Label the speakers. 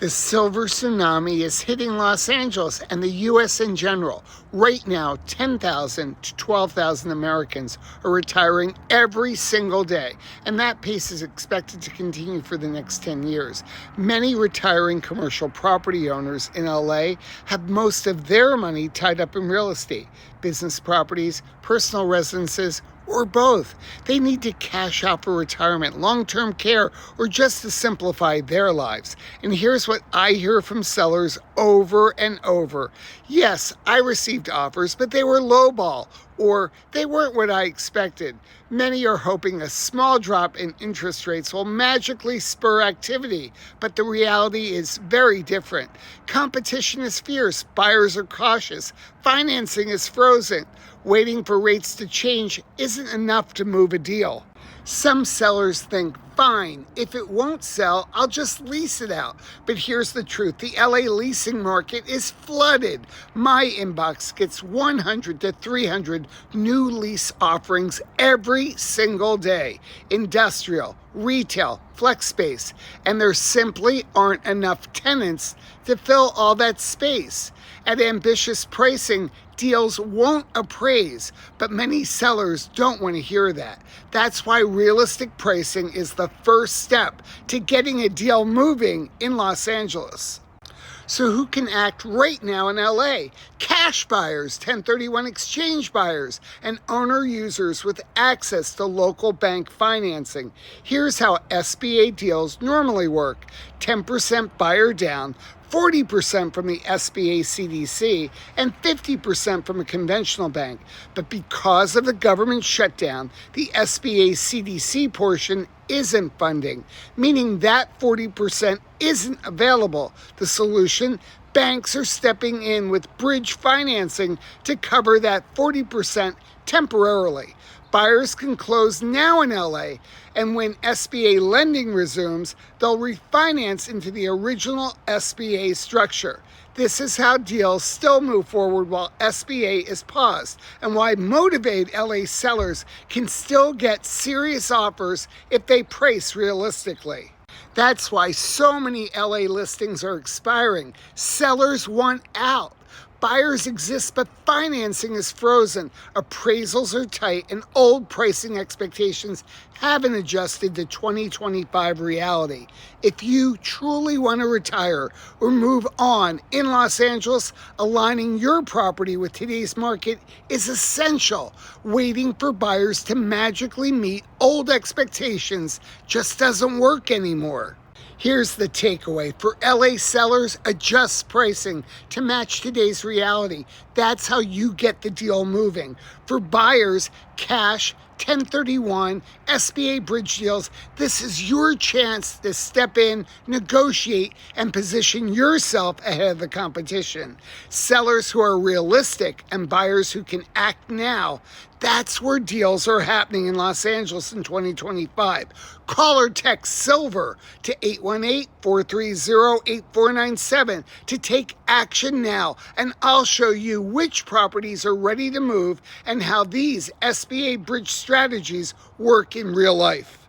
Speaker 1: The Silver Tsunami is hitting Los Angeles and the U.S. in general. Right now, 10,000 to 12,000 Americans are retiring every single day, and that pace is expected to continue for the next 10 years. Many retiring commercial property owners in LA have most of their money tied up in real estate, business properties, personal residences, or both. They need to cash out for retirement, long-term care, or just to simplify their lives. And here's what I hear from sellers over and over. Yes, I received offers, but they were lowball, or they weren't what I expected. Many are hoping a small drop in interest rates will magically spur activity, but the reality is very different. Competition is fierce, buyers are cautious, financing is frozen. Waiting for rates to change isn't enough to move a deal. Some sellers think, fine, if it won't sell, I'll just lease it out. But here's the truth. The LA leasing market is flooded. My inbox gets 100 to 300 new lease offerings every single day. Industrial, retail, flex space. And there simply aren't enough tenants to fill all that space. At ambitious pricing, deals won't appraise, but many sellers don't want to hear that. That's why realistic pricing is the first step to getting a deal moving in Los Angeles. So who can act right now in LA? Cash buyers, 1031 exchange buyers, and owner users with access to local bank financing. Here's how SBA deals normally work. 10% buyer down, 40% from the SBA CDC, and 50% from a conventional bank. But because of the government shutdown, the SBA CDC portion isn't funding, meaning that 40% isn't available. The solution? Banks are stepping in with bridge financing to cover that 40% temporarily. Buyers can close now in LA, and when SBA lending resumes, they'll refinance into the original SBA structure. This is how deals still move forward while SBA is paused, and why motivated LA sellers can still get serious offers if they price realistically. That's why so many LA listings are expiring. Sellers want out. Buyers exist, but financing is frozen. Appraisals are tight, and old pricing expectations haven't adjusted to 2025 reality. If you truly want to retire or move on in Los Angeles, aligning your property with today's market is essential. Waiting for buyers to magically meet old expectations just doesn't work anymore. Here's the takeaway. For LA sellers, adjust pricing to match today's reality. That's how you get the deal moving. For buyers, cash, 1031, SBA bridge deals, this is your chance to step in, negotiate, and position yourself ahead of the competition. Sellers who are realistic and buyers who can act now, that's where deals are happening in Los Angeles in 2025. Call or text Silver to 818-430-8497 to take action now, and I'll show you which properties are ready to move and how these SBA bridge strategies work in real life.